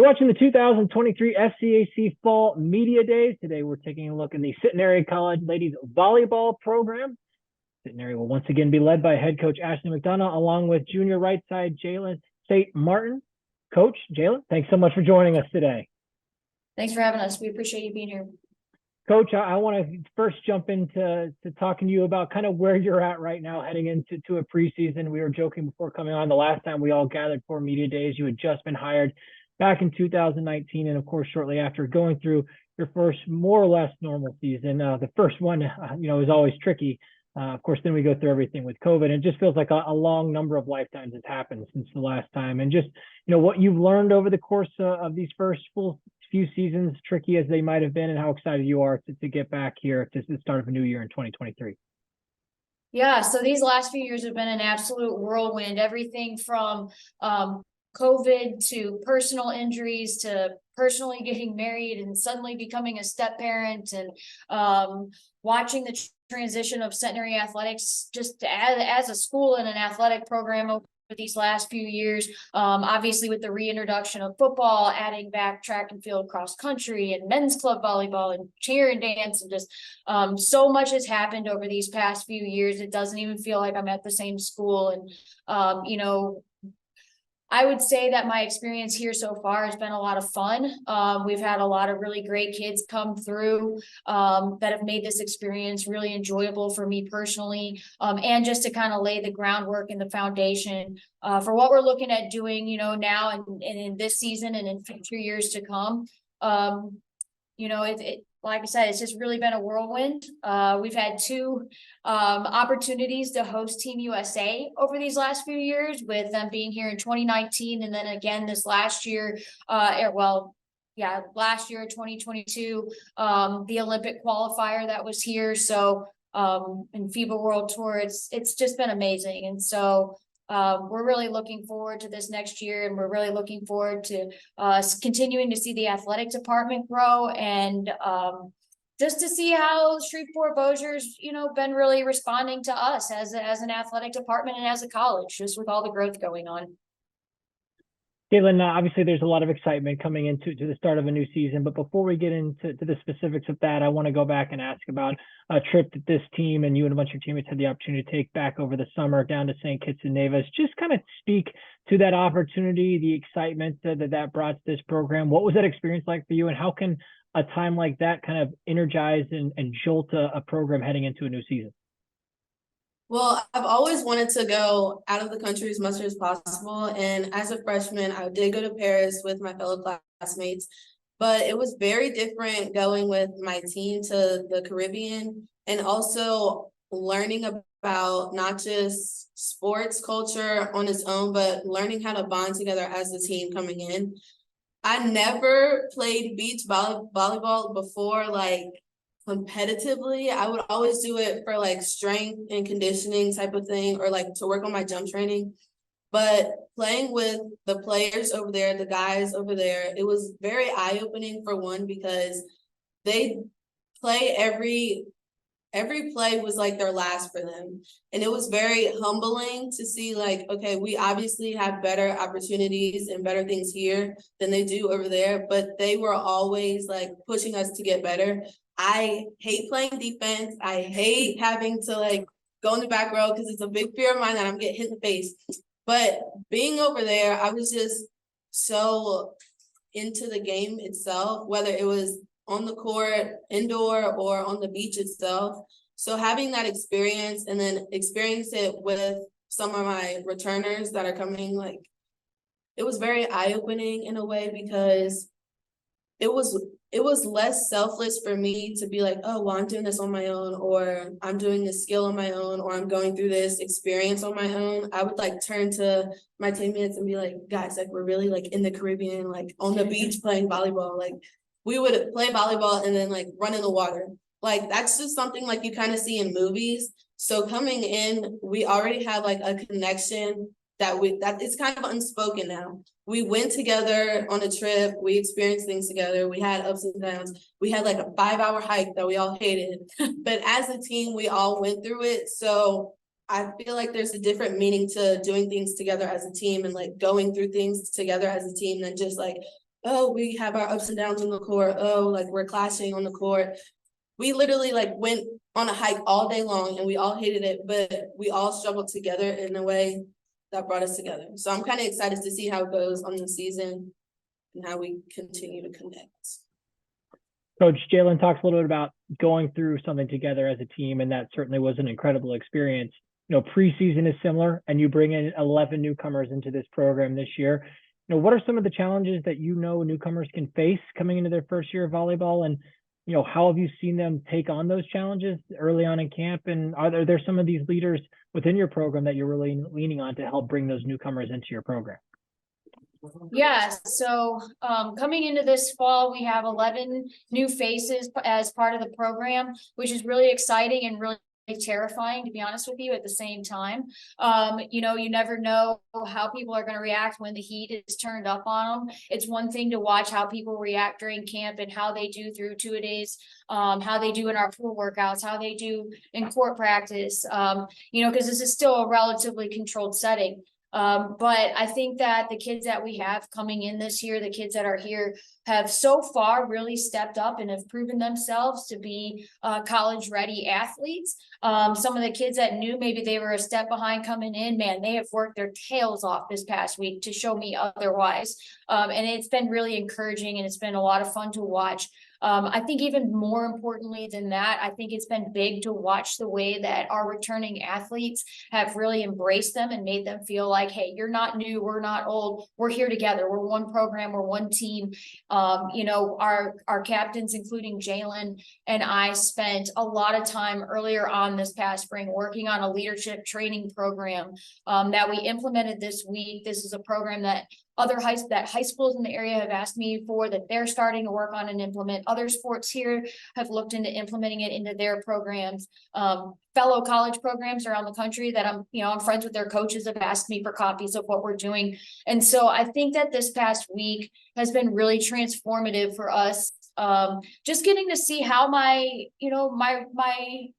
You're watching the 2023 SCAC Fall Media Days. Today, we're taking a look at the Centenary College Ladies Volleyball program. Centenary will once again be led by head coach Ashley McDonough, along with junior right side Jaylin St. Martin. Coach Jaylin, thanks so much for joining us today. Thanks for having us. We appreciate you being here. Coach, I want to first jump into talking to you about kind of where you're at right now heading into a preseason. We were joking before coming on. The last time we all gathered for Media Days, you had just been hired back in 2019, and of course, shortly after going through your first more or less normal season. The first one, is always tricky. Of course, then we go through everything with COVID, and it just feels like a long number of lifetimes has happened since the last time. And just, what you've learned over the course of these first full few seasons, tricky as they might have been, and how excited you are to get back here to the start of a new year in 2023. Yeah, so these last few years have been an absolute whirlwind. Everything from COVID to personal injuries to personally getting married and suddenly becoming a step parent, and watching the transition of Centenary athletics just as a school and an athletic program over these last few years. Obviously with the reintroduction of football, adding back track and field, cross country, and men's club volleyball and cheer and dance, and just so much has happened over these past few years. It doesn't even feel like I'm at the same school. And I would say that my experience here so far has been a lot of fun. We've had a lot of really great kids come through that have made this experience really enjoyable for me personally, and just to kind of lay the groundwork and the foundation for what we're looking at doing, now and in this season and in future years to come. Like I said, it's just really been a whirlwind. We've had two opportunities to host Team USA over these last few years, with them being here in 2019, and then again this last year, last year, 2022, the Olympic qualifier that was here. So in FIBA World Tour, it's just been amazing. And so we're really looking forward to this next year, and we're really looking forward to continuing to see the athletic department grow, and just to see how Shreveport-Bossier's, been really responding to us as an athletic department and as a college, just with all the growth going on. Jaylin, obviously there's a lot of excitement coming into the start of a new season, but before we get into the specifics of that, I want to go back and ask about a trip that this team and you and a bunch of your teammates had the opportunity to take back over the summer down to St. Kitts and Nevis. Just kind of speak to that opportunity, the excitement that brought to this program. What was that experience like for you, and how can a time like that kind of energize and jolt a program heading into a new season? Well, I've always wanted to go out of the country as much as possible. And as a freshman, I did go to Paris with my fellow classmates, but it was very different going with my team to the Caribbean, and also learning about not just sports culture on its own, but learning how to bond together as a team coming in. I never played beach volleyball before, competitively. I would always do it for strength and conditioning type of thing, or to work on my jump training. But playing with the players over there, the guys over there, it was very eye-opening, for one, because they play every play was like their last for them. And it was very humbling to see okay, we obviously have better opportunities and better things here than they do over there, but they were always pushing us to get better. I hate playing defense. I hate having to go in the back row, because it's a big fear of mine that I'm getting hit in the face. But being over there, I was just so into the game itself, whether it was on the court, indoor, or on the beach itself. So having that experience, and then experience it with some of my returners that are coming, it was very eye-opening in a way, because it was less selfless for me to be oh, well, I'm doing this on my own, or I'm doing this skill on my own, or I'm going through this experience on my own. I would turn to my teammates and be guys, we're really in the Caribbean, on the beach playing volleyball. We would play volleyball and then run in the water. That's just something you kind of see in movies. So coming in, we already have a connection that it's kind of unspoken now. We went together on a trip. We experienced things together. We had ups and downs. We had a 5-hour hike that we all hated, but as a team, we all went through it. So I feel there's a different meaning to doing things together as a team, and going through things together as a team, than just oh, we have our ups and downs on the court. Oh, like we're clashing on the court. We literally like went on a hike all day long and we all hated it, but we all struggled together in a way that brought us together. So I'm kind of excited to see how it goes on the season and how we continue to connect. Coach Jaylin talks a little bit about going through something together as a team, and that certainly was an incredible experience. You know, preseason is similar, and you bring in 11 newcomers into this program this year. You know, what are some of the challenges that newcomers can face coming into their first year of volleyball, and you know, how have you seen them take on those challenges early on in camp? And are there some of these leaders within your program that you're really leaning on to help bring those newcomers into your program? Yeah, so coming into this fall, we have 11 new faces as part of the program, which is really exciting and really terrifying, to be honest with you, at the same time. You know, you never know how people are going to react when the heat is turned up on them. It's one thing to watch how people react during camp and how they do through 2-a-days, how they do in our pool workouts, how they do in court practice, you know, because this is still a relatively controlled setting. But I think that the kids that we have coming in this year, the kids that are here, have so far really stepped up and have proven themselves to be college ready athletes. Some of the kids that knew maybe they were a step behind coming in, man, they have worked their tails off this past week to show me otherwise. And it's been really encouraging and it's been a lot of fun to watch. I think even more importantly than that, I think it's been big to watch the way that our returning athletes have really embraced them and made them feel like, hey, you're not new, we're not old, we're here together, we're one program, we're one team. You know, our captains, including Jaylin and I, spent a lot of time earlier on this past spring working on a leadership training program that we implemented this week. This is a program that high schools in the area have asked me for, that they're starting to work on and implement. Other sports here have looked into implementing it into their programs. Fellow college programs around the country that I'm friends with, their coaches have asked me for copies of what we're doing. And so I think that this past week has been really transformative for us. Just getting to see how my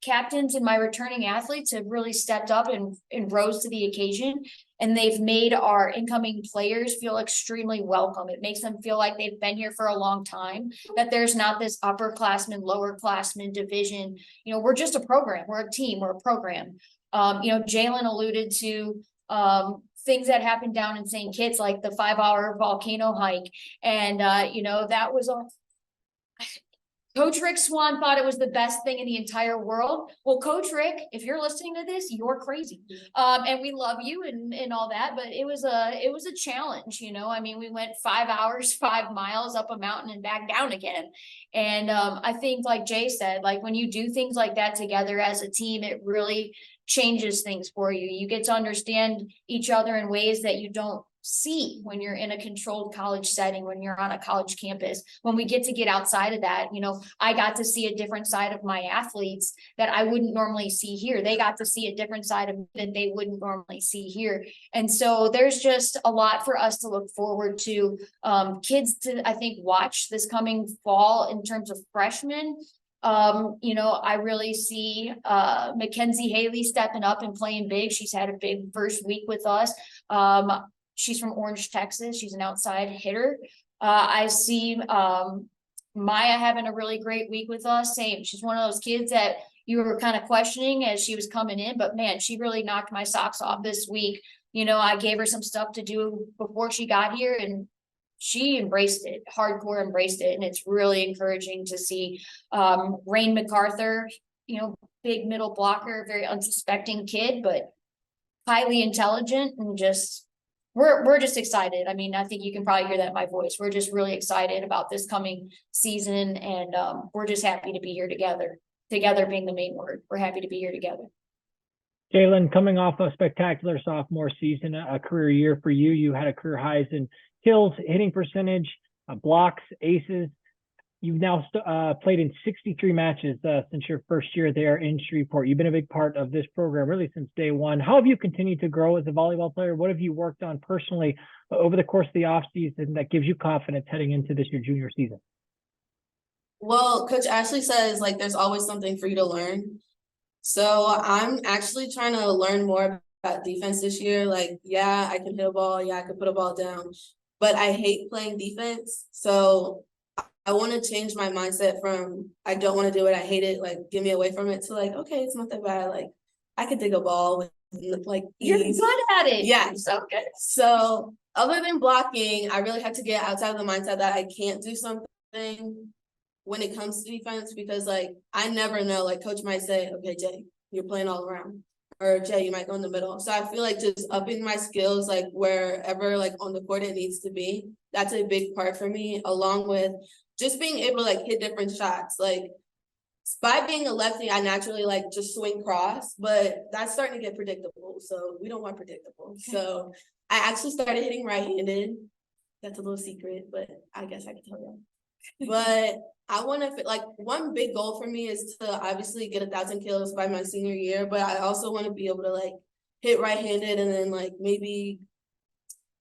captains and my returning athletes have really stepped up and rose to the occasion. And they've made our incoming players feel extremely welcome. It makes them feel like they've been here for a long time, that there's not this upperclassmen, lowerclassmen division. You know, we're just a program. We're a team. We're a program. Jaylin alluded to things that happened down in St. Kitts, like the 5-hour volcano hike. And, that was Coach Rick Swan thought it was the best thing in the entire world. Well, Coach Rick, if you're listening to this, you're crazy. And we love you and all that, but it was a challenge, I mean, we went 5 hours, 5 miles up a mountain and back down again. And I think, like Jay said, like when you do things like that together as a team, it really changes things for you. You get to understand each other in ways that you don't see when you're in a controlled college setting, when you're on a college campus. When we get outside of that, I got to see a different side of my athletes that I wouldn't normally see here. They got to see a different side of me that they wouldn't normally see here. And so there's just a lot for us to look forward to. Kids to, I think, watch this coming fall in terms of freshmen. I really see Mackenzie Haley stepping up and playing big. She's had a big first week with us. She's from Orange, Texas. She's an outside hitter. I see Maya having a really great week with us. Same. She's one of those kids that you were kind of questioning as she was coming in, but man, she really knocked my socks off this week. I gave her some stuff to do before she got here, and she embraced it, hardcore embraced it. And it's really encouraging to see Rain MacArthur, big middle blocker, very unsuspecting kid, but highly intelligent, and just we're just excited. I mean, I think you can probably hear that in my voice. We're just really excited about this coming season, and we're just happy to be here together. Together being the main word. We're happy to be here together. Jaylin, coming off a spectacular sophomore season, a career year for you, you had a career highs in kills, hitting percentage, blocks, aces. You've now played in 63 matches since your first year there in Shreveport. You've been a big part of this program really since day one. How have you continued to grow as a volleyball player? What have you worked on personally over the course of the offseason that gives you confidence heading into this your junior season? Well, Coach Ashley says, there's always something for you to learn. So I'm actually trying to learn more about defense this year. Yeah, I can hit a ball. Yeah, I can put a ball down. but I hate playing defense. So I want to change my mindset from I don't want to do it, I hate it, like get me away from it, to like, okay, it's not that bad. Like I could dig a ball with like You're ease. good at it. Yeah. So good. So other than blocking, I really had to get outside of the mindset that I can't do something when it comes to defense, because like I never know, like coach might say, okay, Jay, you're playing all around, or Jay, you might go in the middle. So I feel like just upping my skills, like wherever like on the court it needs to be, that's a big part for me, along with just being able to like hit different shots. Like by being a lefty, I naturally like just swing cross, but that's starting to get predictable. So we don't want predictable. So I actually started hitting right-handed. That's a little secret, but I guess I can tell you. But I want to, like, one big goal for me is to obviously get 1,000 kills by my senior year, but I also want to be able to like hit right-handed, and then like maybe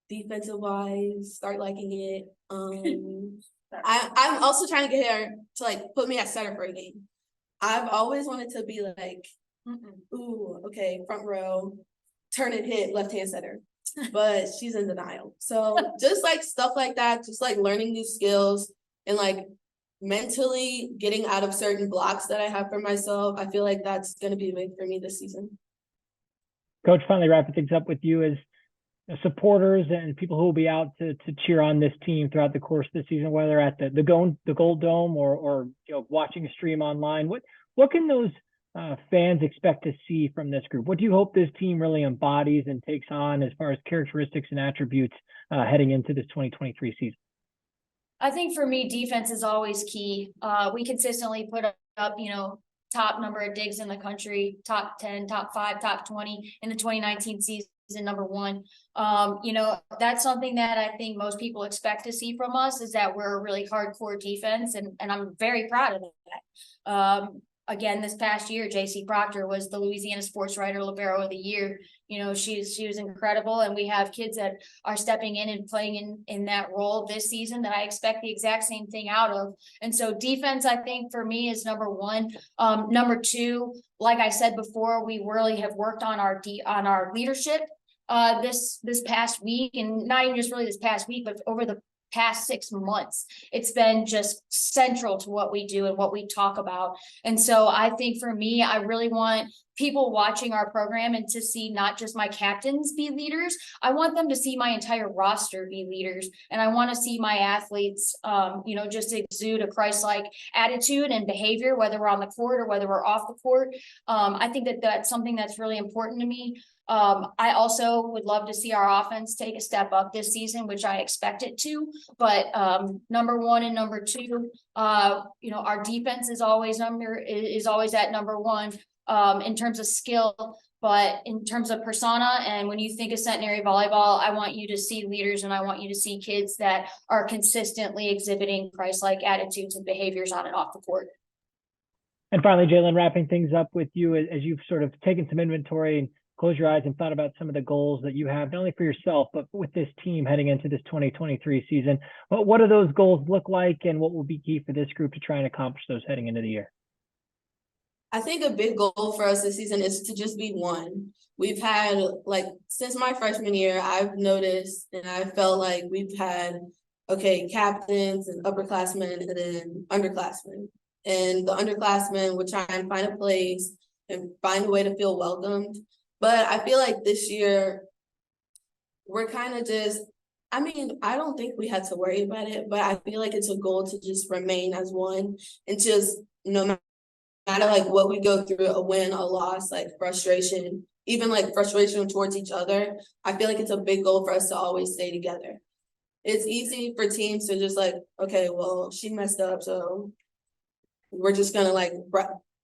defensive wise start liking it. I'm also trying to get her to like put me at center for a game. I've always wanted to be like, ooh, okay, front row, turn and hit left-hand center, but she's in denial. So just like stuff like that, just like learning new skills and like mentally getting out of certain blocks that I have for myself. I feel like that's going to be big for me this season. Coach, finally wrapping things up with you, as supporters and people who will be out to cheer on this team throughout the course of the season, whether at the Gold Dome or watching a stream online. What can those fans expect to see from this group? What do you hope this team really embodies and takes on as far as characteristics and attributes heading into this 2023 season? I think for me, defense is always key. We consistently put up, top number of digs in the country, top 10, top 5, top 20 in the 2019 season. Number one, that's something that I think most people expect to see from us, is that we're a really hardcore defense, and I'm very proud of that. Again, this past year, JC Proctor was the Louisiana Sports Writer Libero of the Year. She was incredible, and we have kids that are stepping in and playing in that role this season that I expect the exact same thing out of. And so defense, I think for me, is number one. Number two, like I said before, we really have worked on our leadership this past week, and not even just really this past week, but over the past 6 months. It's been just central to what we do and what we talk about. And so I think for me, I really want people watching our program and to see not just my captains be leaders. I want them to see my entire roster be leaders. And I want to see my athletes, just exude a Christ-like attitude and behavior, whether we're on the court or whether we're off the court. I think that that's something that's really important to me. I also would love to see our offense take a step up this season, which I expect it to. But number one and number two, our defense is always at number one in terms of skill, but in terms of persona. And when you think of Centenary volleyball, I want you to see leaders, and I want you to see kids that are consistently exhibiting Christ-like attitudes and behaviors on and off the court. And finally, Jaylin, wrapping things up with you, as you've sort of taken some inventory and close your eyes and thought about some of the goals that you have, not only for yourself, but with this team heading into this 2023 season. But what do those goals look like, and what will be key for this group to try and accomplish those heading into the year? I think a big goal for us this season is to just be one. We've had, like, since my freshman year, I've noticed and I felt like we've had, captains and upperclassmen and then underclassmen. And the underclassmen would try and find a place and find a way to feel welcomed. But I feel like this year, we're kind of just, I don't think we had to worry about it, but I feel like it's a goal to just remain as one, and just no matter like what we go through, a win, a loss, like frustration, even like frustration towards each other, I feel like it's a big goal for us to always stay together. It's easy for teams to just like, okay, well, she messed up, so we're just gonna like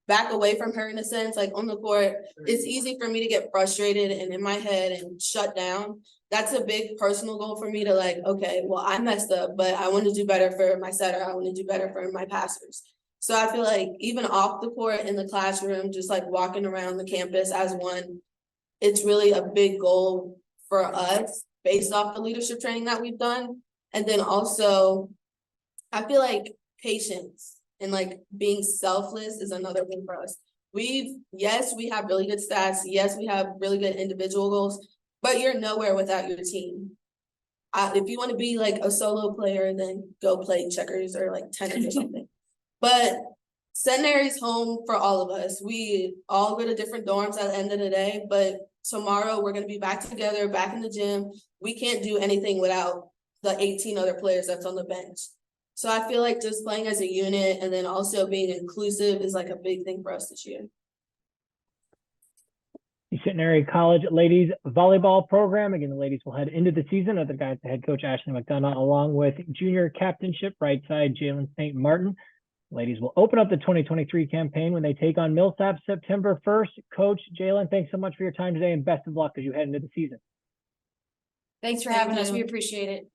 back away from her in a sense. Like on the court, it's easy for me to get frustrated and in my head and shut down. That's a big personal goal for me to like, okay, well, I messed up, but I want to do better for my setter. I want to do better for my passers. So I feel like even off the court, in the classroom, just like walking around the campus as one, it's really a big goal for us based off the leadership training that we've done. And then also, I feel like patience and like being selfless is another thing for us. Yes, we have really good stats. Yes, we have really good individual goals, but you're nowhere without your team. if you want to be like a solo player, then go play checkers or like tennis or something. But Centenary's home for all of us. We all go to different dorms at the end of the day, but tomorrow we're going to be back together, back in the gym. We can't do anything without the 18 other players that's on the bench. So I feel like just playing as a unit and then also being inclusive is like a big thing for us this year. The Centenary College ladies volleyball program. Again, the ladies will head into the season under the guidance of head coach Ashley McDonough, along with junior captainship right side Jaylin St. Martin. Ladies will open up the 2023 campaign when they take on Millsap September 1st. Coach Jaylin, thanks so much for your time today and best of luck as you head into the season. Thanks for Thank having us. you. We appreciate it.